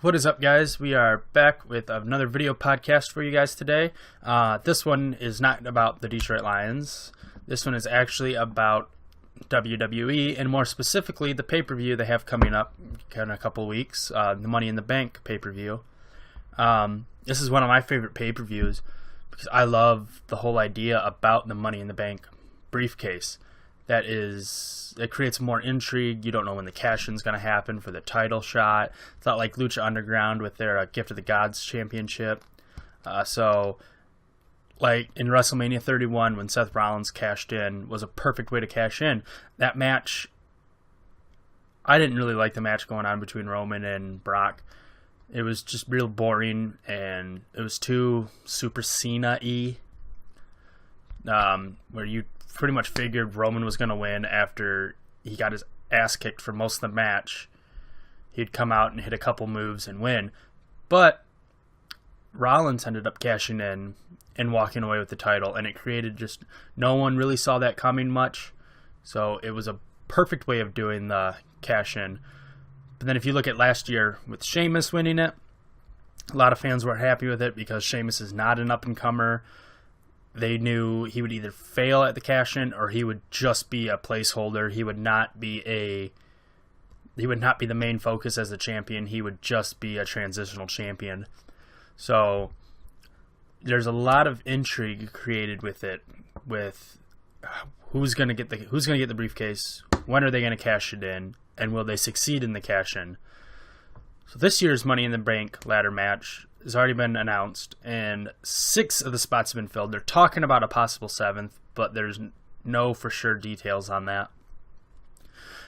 What is up, guys? We are back with another video podcast for you guys today. This one is not about the Detroit Lions. This one is actually about WWE, and more specifically the pay-per-view they have coming up in a couple weeks, the Money in the Bank pay-per-view. This is one of my favorite pay-per-views because I love the whole idea about the Money in the Bank briefcase. It creates more intrigue. You don't know when the cash-in is going to happen for the title shot. It's not like Lucha Underground with their Gift of the Gods championship. So, like in WrestleMania 31, when Seth Rollins cashed in, was a perfect way to cash in. That match, I didn't really like the match going on between Roman and Brock. It was just real boring, and it was too Super Cena-y, where you pretty much figured Roman was going to win after he got his ass kicked for most of the match. He'd come out and hit a couple moves and win. But Rollins ended up cashing in and walking away with the title, and it created just, no one really saw that coming much. So it was a perfect way of doing the cash in. But then if you look at last year with Sheamus winning it, a lot of fans weren't happy with it because Sheamus is not an up-and-comer. They knew he would either fail at the cash-in or he would just be a placeholder. He would not be the main focus as the champion. He would just be a transitional champion. So there's a lot of intrigue created with it, with who's going to get the briefcase, when are they going to cash it in, and will they succeed in the cash-in. So this year's Money in the Bank ladder match has already been announced, and 6 of the spots have been filled. They're talking about a possible 7th, but there's no for sure details on that.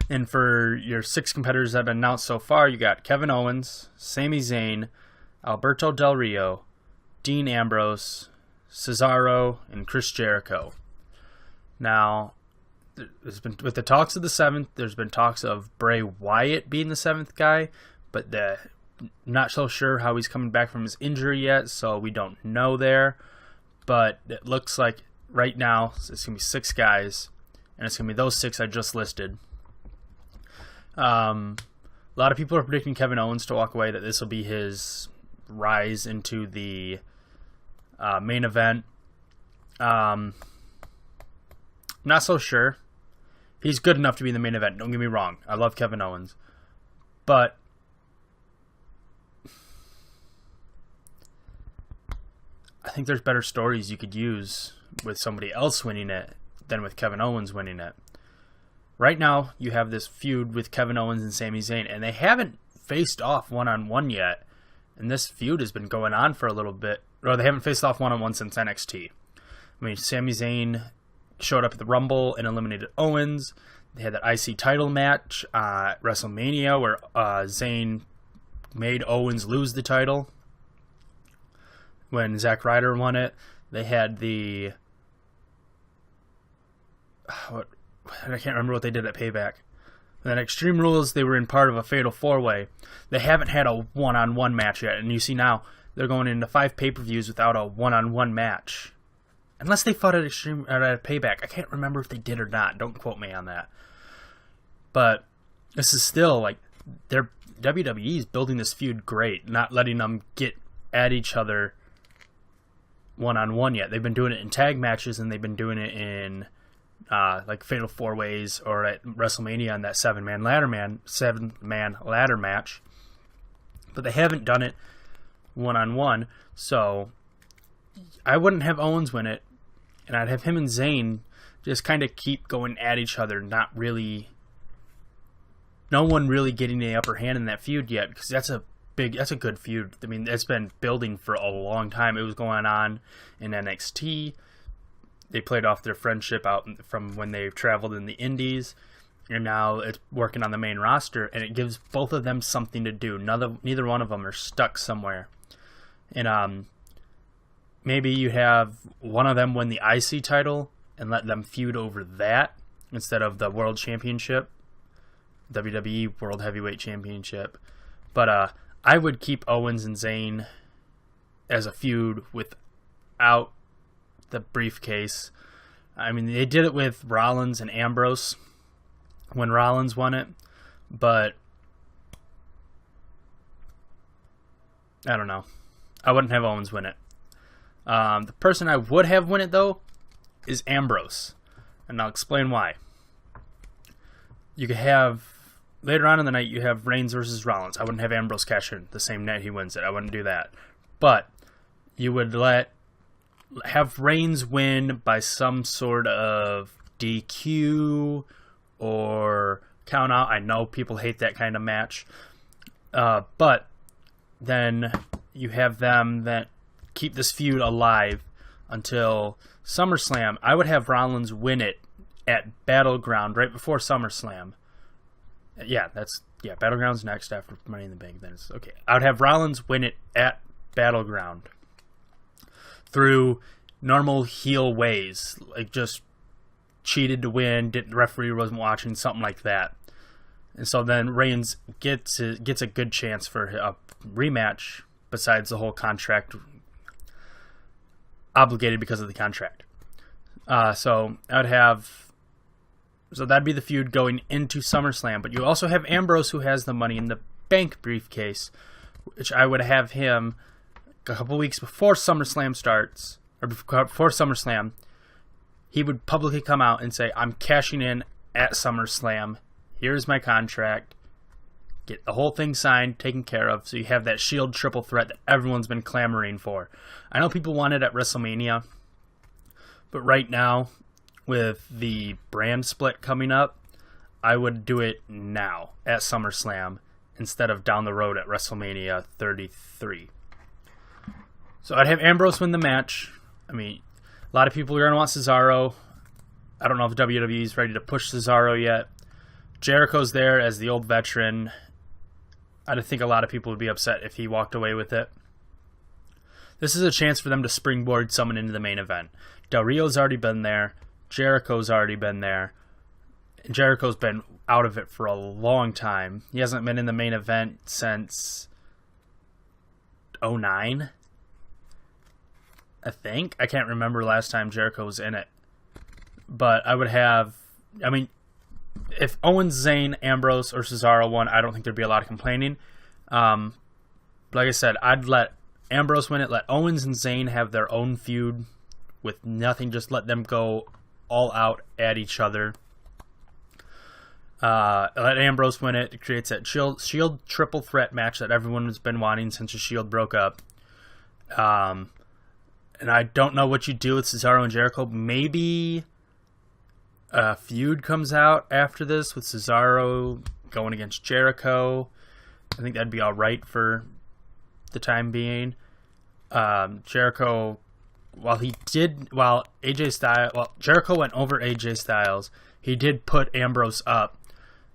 And for your 6 competitors that have been announced so far, you got Kevin Owens, Sami Zayn, Alberto Del Rio, Dean Ambrose, Cesaro, and Chris Jericho. Now, there's been, with the talks of the 7th, there's been talks of Bray Wyatt being the 7th guy, but not so sure how he's coming back from his injury yet, so we don't know there. But it looks like right now it's going to be 6 guys, and it's going to be those 6 I just listed. A lot of people are predicting Kevin Owens to walk away, that this will be his rise into the main event. Not so sure. He's good enough to be in the main event, don't get me wrong. I love Kevin Owens. But I think there's better stories you could use with somebody else winning it than with Kevin Owens winning it. Right now, you have this feud with Kevin Owens and Sami Zayn, and they haven't faced off one-on-one yet. And this feud has been going on for a little bit. Or they haven't faced off one-on-one since NXT. I mean, Sami Zayn showed up at the Rumble and eliminated Owens. They had that IC title match at WrestleMania where Zayn made Owens lose the title when Zack Ryder won it. They had I can't remember what they did at Payback. Then Extreme Rules, they were in part of a Fatal 4-Way. They haven't had a one-on-one match yet, and you see now they're going into 5 pay-per-views without a one-on-one match. Unless they fought at Payback. I can't remember if they did or not. Don't quote me on that. But this is still like WWE is building this feud great, not letting them get at each other one-on-one yet. They've been doing it in tag matches, and they've been doing it in like Fatal 4-Ways or at WrestleMania on that 7-man ladder match. But they haven't done it one-on-one, so I wouldn't have Owens win it, and I'd have him and Zayn just kind of keep going at each other, no one really getting the upper hand in that feud yet, because that's a good feud. I mean, it's been building for a long time. It was going on in NXT. They played off their friendship out from when they traveled in the Indies, and now it's working on the main roster, and it gives both of them something to do. Neither one of them are stuck somewhere. And maybe you have one of them win the IC title and let them feud over that instead of the World Championship, WWE World Heavyweight Championship. But I would keep Owens and Zayn as a feud without the briefcase. I mean, they did it with Rollins and Ambrose when Rollins won it, but I don't know. I wouldn't have Owens win it. The person I would have win it, though, is Ambrose. And I'll explain why. You could have, later on in the night, you have Reigns versus Rollins. I wouldn't have Ambrose cash in the same night he wins it. I wouldn't do that. But you would have Reigns win by some sort of DQ or count out. I know people hate that kind of match. But then you have them that keep this feud alive until SummerSlam. I would have Rollins win it at Battleground right before SummerSlam. Battleground's next after Money in the Bank. Then it's okay. I would have Rollins win it at Battleground through normal heel ways, like just cheated to win, the referee wasn't watching, something like that. And so then Reigns gets a good chance for a rematch, besides the whole contract obligated because of the contract. So that'd be the feud going into SummerSlam. But you also have Ambrose, who has the Money in the Bank briefcase, which I would have him a couple weeks before SummerSlam starts, or before SummerSlam. He would publicly come out and say, "I'm cashing in at SummerSlam. Here's my contract." Get the whole thing signed, taken care of, so you have that Shield triple threat that everyone's been clamoring for. I know people want it at WrestleMania, but right now, with the brand split coming up, I would do it now at SummerSlam instead of down the road at WrestleMania 33. So I'd have Ambrose win the match. I mean, a lot of people are going to want Cesaro. I don't know if WWE is ready to push Cesaro yet. Jericho's there as the old veteran. I think a lot of people would be upset if he walked away with it. This is a chance for them to springboard someone into the main event. Del Rio's already been there. Jericho's already been there. Jericho's been out of it for a long time. He hasn't been in the main event since 2009, I think. I can't remember last time Jericho was in it. But I would have, if Owens, Zayn, Ambrose, or Cesaro won, I don't think there'd be a lot of complaining. Like I said, I'd let Ambrose win it. Let Owens and Zayn have their own feud with nothing. Just let them go all out at each other. Let Ambrose win it. It creates that Shield triple threat match that everyone has been wanting since the Shield broke up. And I don't know what you do with Cesaro and Jericho. Maybe a feud comes out after this with Cesaro going against Jericho. I think that'd be all right for the time being. Jericho, Jericho went over AJ Styles. He did put Ambrose up,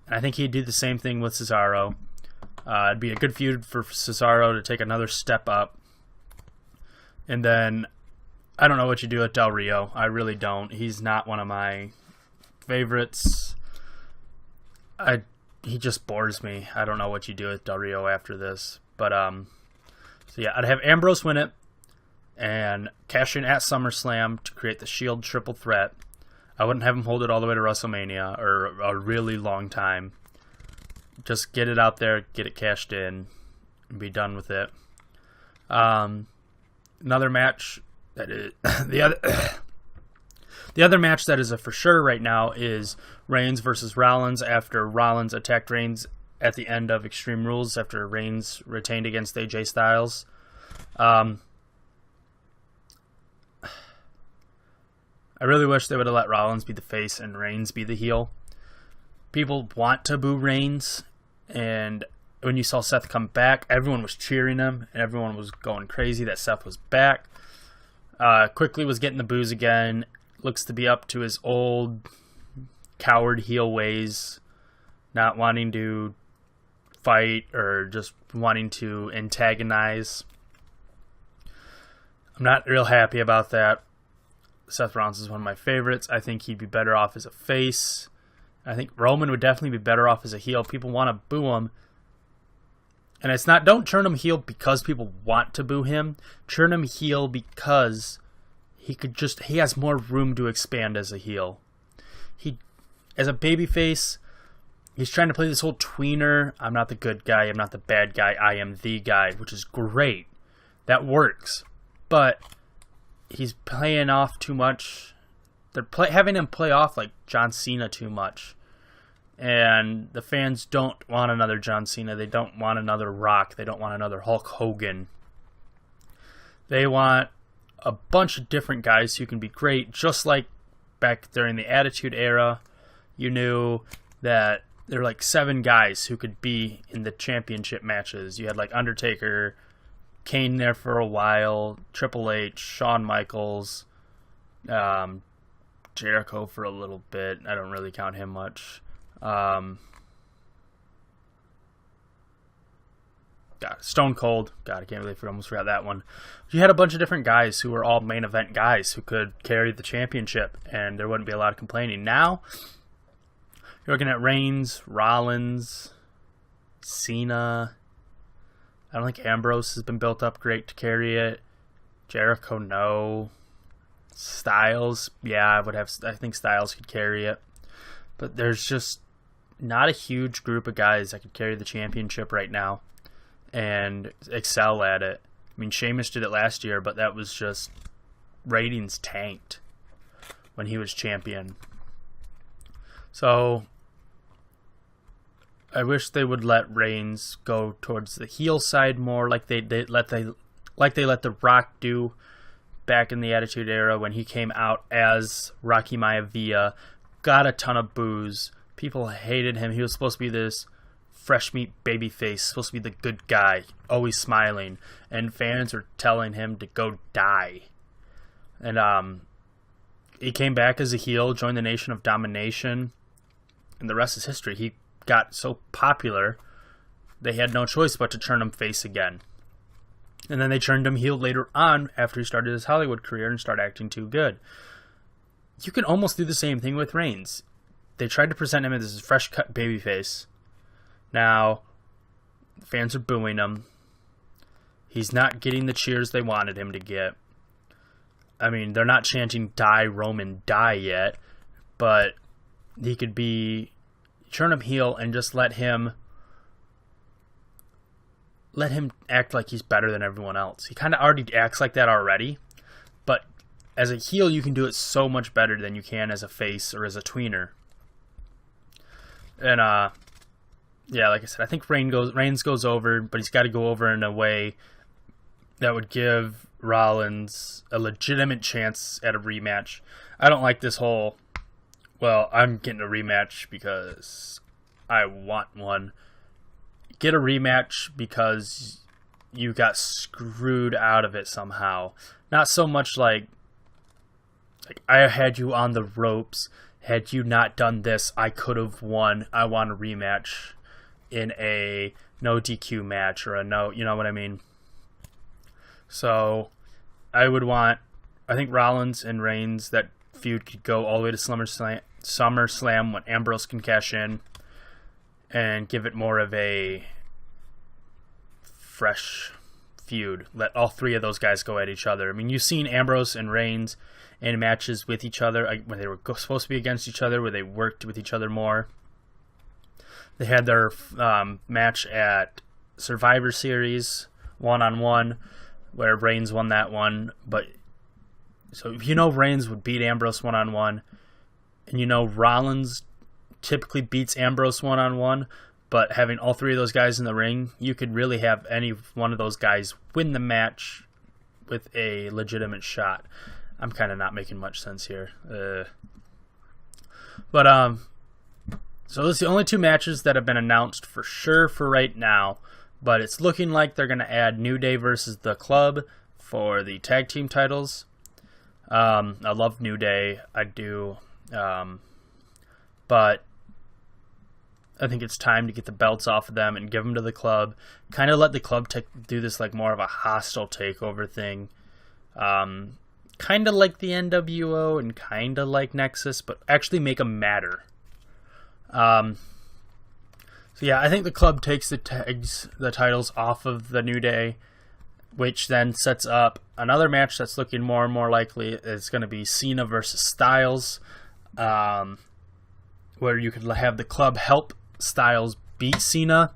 and I think he'd do the same thing with Cesaro. It'd be a good feud for Cesaro to take another step up. And then I don't know what you do with Del Rio. I really don't. He's not one of my favorites. He just bores me. I don't know what you do with Del Rio after this. But I'd have Ambrose win it and cash in at SummerSlam to create the Shield triple threat. I wouldn't have him hold it all the way to WrestleMania or a really long time. Just get it out there, get it cashed in, and be done with it. Another match that is the other match that is a for sure right now is Reigns versus Rollins, after Rollins attacked Reigns at the end of Extreme Rules after Reigns retained against AJ Styles. I really wish they would have let Rollins be the face and Reigns be the heel. People want to boo Reigns, and when you saw Seth come back, everyone was cheering him, and everyone was going crazy that Seth was back. Quickly was getting the boos again. Looks to be up to his old coward heel ways, not wanting to fight or just wanting to antagonize. I'm not real happy about that. Seth Rollins is one of my favorites. I think he'd be better off as a face. I think Roman would definitely be better off as a heel. People want to boo him. And it's not, don't turn him heel because people want to boo him. Turn him heel because he has more room to expand as a heel. As a babyface, he's trying to play this whole tweener. I'm not the good guy. I'm not the bad guy. I am the guy, which is great. That works. But he's playing off too much. They're having him play off like John Cena too much. And the fans don't want another John Cena. They don't want another Rock. They don't want another Hulk Hogan. They want a bunch of different guys who can be great, just like back during the Attitude Era. You knew that there were like 7 guys who could be in the championship matches. You had like Undertaker, Kane there for a while, Triple H, Shawn Michaels, Jericho for a little bit. I don't really count him much. Stone Cold. God, I can't believe I almost forgot that one. You had a bunch of different guys who were all main event guys who could carry the championship, and there wouldn't be a lot of complaining. Now, you're looking at Reigns, Rollins, Cena. I don't think Ambrose has been built up great to carry it. Jericho, no. Styles, yeah, I think Styles could carry it. But there's just not a huge group of guys that could carry the championship right now and excel at it. I mean, Sheamus did it last year, but that was just ratings tanked when he was champion. So I wish they would let Reigns go towards the heel side more, like they let The Rock do back in the Attitude Era when he came out as Rocky Maivia, got a ton of boos. People hated him. He was supposed to be this fresh meat babyface, supposed to be the good guy, always smiling, and fans were telling him to go die. And he came back as a heel, joined the Nation of Domination, and the rest is history. He got so popular, they had no choice but to turn him face again. And then they turned him heel later on after he started his Hollywood career and started acting too good. You can almost do the same thing with Reigns. They tried to present him as this fresh-cut babyface. Now, fans are booing him. He's not getting the cheers they wanted him to get. I mean, they're not chanting "Die, Roman, die" yet, but he could be... turn him heel and just let him act like he's better than everyone else. He kind of already acts like that already, but as a heel, you can do it so much better than you can as a face or as a tweener. And, yeah, like I said, I think Reigns goes over, but he's got to go over in a way that would give Rollins a legitimate chance at a rematch. I don't like this whole, well, I'm getting a rematch because I want one. Get a rematch because you got screwed out of it somehow. Not so much like I had you on the ropes. Had you not done this, I could have won. I want a rematch in a no DQ match or a no, you know what I mean? So I think Rollins and Reigns, that feud could go all the way to SummerSlam when Ambrose can cash in and give it more of a fresh feud. Let all 3 of those guys go at each other. I mean, you've seen Ambrose and Reigns in matches with each other when they were supposed to be against each other, where they worked with each other more. They had their match at Survivor Series 1-on-1, where Reigns won that one. But so you know Reigns would beat Ambrose 1-on-1, and you know Rollins typically beats Ambrose 1-on-1. But having all 3 of those guys in the ring, you could really have any one of those guys win the match with a legitimate shot. I'm kind of not making much sense here. So those are the only 2 matches that have been announced for sure for right now. But it's looking like they're going to add New Day versus The Club for the tag team titles. I love New Day. I do. But I think it's time to get the belts off of them and give them to The Club. Kind of let The Club do this like more of a hostile takeover thing. Kind of like the NWO and kind of like Nexus, but actually make them matter. So yeah, I think The Club takes the titles off of the New Day, which then sets up another match that's looking more and more likely. It's going to be Cena versus Styles, where you could have The Club help Styles beat Cena,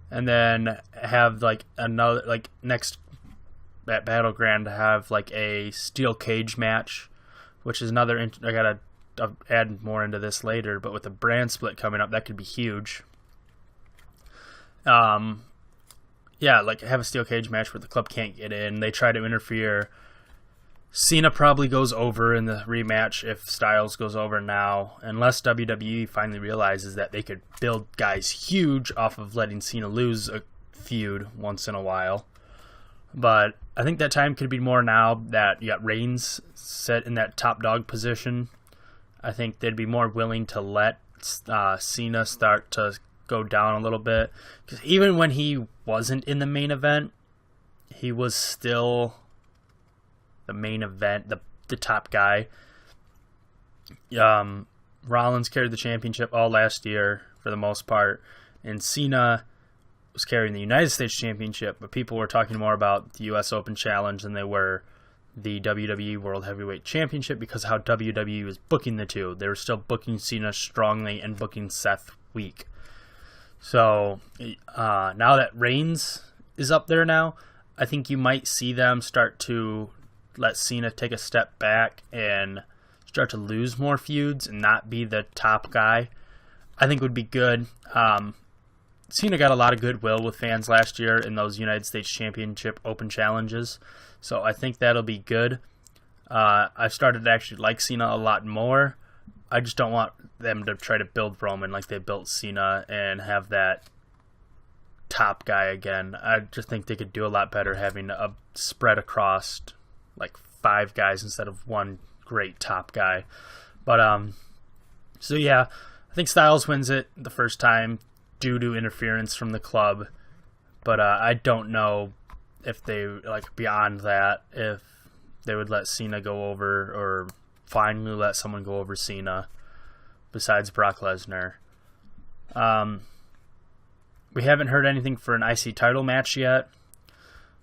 and then have like another, like next at Battleground, have like a steel cage match, which is another. I gotta add more into this later, but with the brand split coming up, that could be huge. Yeah, like have a steel cage match where the club can't get in. They try to interfere. Cena probably goes over in the rematch if Styles goes over now, unless WWE finally realizes that they could build guys huge off of letting Cena lose a feud once in a while. But I think that time could be more now that you got Reigns set in that top dog position. I think they'd be more willing to let Cena start to go down a little bit. Because even when he wasn't in the main event, he was still the main event, the top guy. Rollins carried the championship all last year for the most part, and Cena was carrying the United States Championship, but people were talking more about the U.S. Open Challenge than they were the WWE World Heavyweight Championship because of how WWE was booking the two. They were still booking Cena strongly and booking Seth weak. So now that Reigns is up there now, I think you might see them start to let Cena take a step back and start to lose more feuds and not be the top guy. I think would be good. Cena got a lot of goodwill with fans last year in those United States Championship Open Challenges, so I think that'll be good. I've started to actually like Cena a lot more. I just don't want them to try to build Roman like they built Cena and have that top guy again. I just think they could do a lot better having a spread across like 5 guys instead of one great top guy. But so yeah, I think Styles wins it the first time due to interference from the club, but I don't know if they, like, beyond that, if they would let Cena go over or finally let someone go over Cena besides Brock Lesnar. We haven't heard anything for an IC title match yet,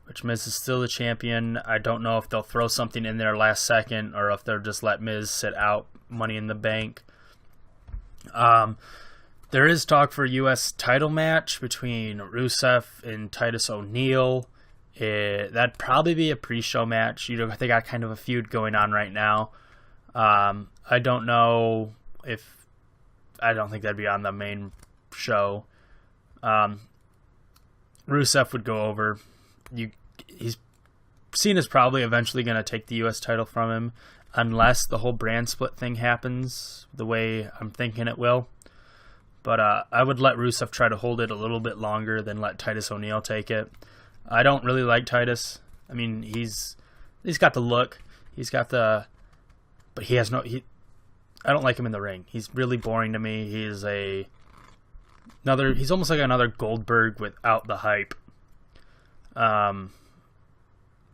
which Miz is still the champion. I don't know if they'll throw something in there last second or if they'll just let Miz sit out Money in the Bank. There is talk for a U.S. title match between Rusev and Titus O'Neil. That'd probably be a pre-show match. They got kind of a feud going on right now. I don't know if... I don't think that'd be on the main show. Rusev would go over. Cena's probably eventually going to take the U.S. title from him, unless the whole brand split thing happens the way I'm thinking it will. But I would let Rusev try to hold it a little bit longer than let Titus O'Neil take it. I don't really like Titus. I mean, he's got the look. He's got the... But he has no... I don't like him in the ring. He's really boring to me. He's almost like another Goldberg without the hype. Another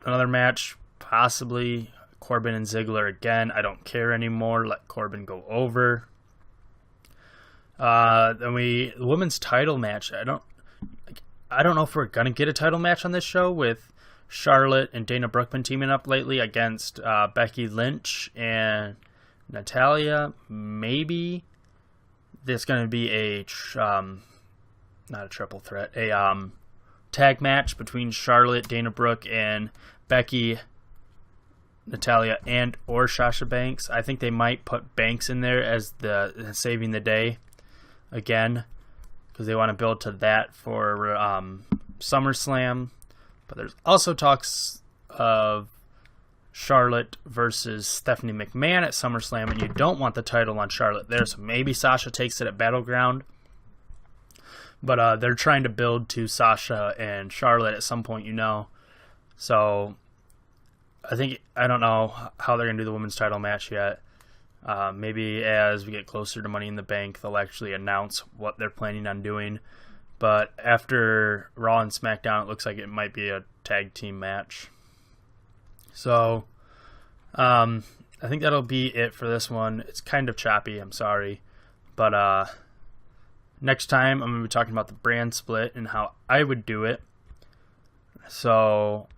match, possibly Corbin and Ziggler again. I don't care anymore. Let Corbin go over. The women's title match. I don't know if we're gonna get a title match on this show with Charlotte and Dana Brooke teaming up lately against Becky Lynch and Natalia. Maybe there's gonna be not a triple threat, a tag match between Charlotte, Dana Brooke, and Becky, Natalia, and or Sasha Banks. I think they might put Banks in there as the saving the day again, because they want to build to that for SummerSlam. But there's also talks of Charlotte versus Stephanie McMahon at SummerSlam, and you don't want the title on Charlotte there, so maybe Sasha takes it at Battleground. But they're trying to build to Sasha and Charlotte at some point, So I don't know how they're going to do the women's title match yet. Maybe as we get closer to Money in the Bank, they'll actually announce what they're planning on doing. But after Raw and SmackDown, it looks like it might be a tag team match. So I think that'll be it for this one. It's kind of choppy, I'm sorry. But next time, I'm going to be talking about the brand split and how I would do it. So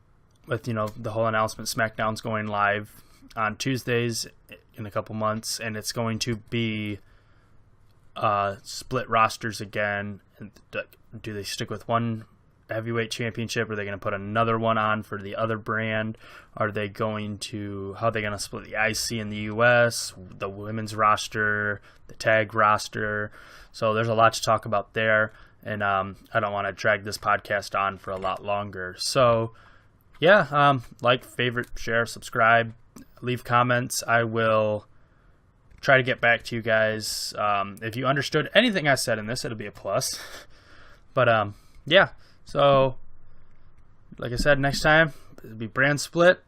with, the whole announcement, SmackDown's going live on Tuesdays in a couple months, and it's going to be split rosters again? Do they stick with one heavyweight championship? Are they going to put another one on for the other brand? How are they going to split the IC in the US, the women's roster, the tag roster? So there's a lot to talk about there, and I don't want to drag this podcast on for a lot longer. So yeah, like, favorite, share, subscribe, leave comments. I will try to get back to you guys. If you understood anything I said in this, it'll be a plus. But yeah, so like I said, next time it'll be brand split.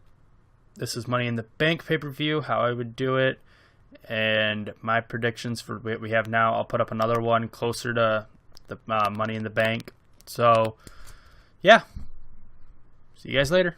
This is Money in the Bank pay-per-view, how I would do it, and my predictions for what we have now. I'll put up another one closer to the Money in the Bank. So yeah, see you guys later.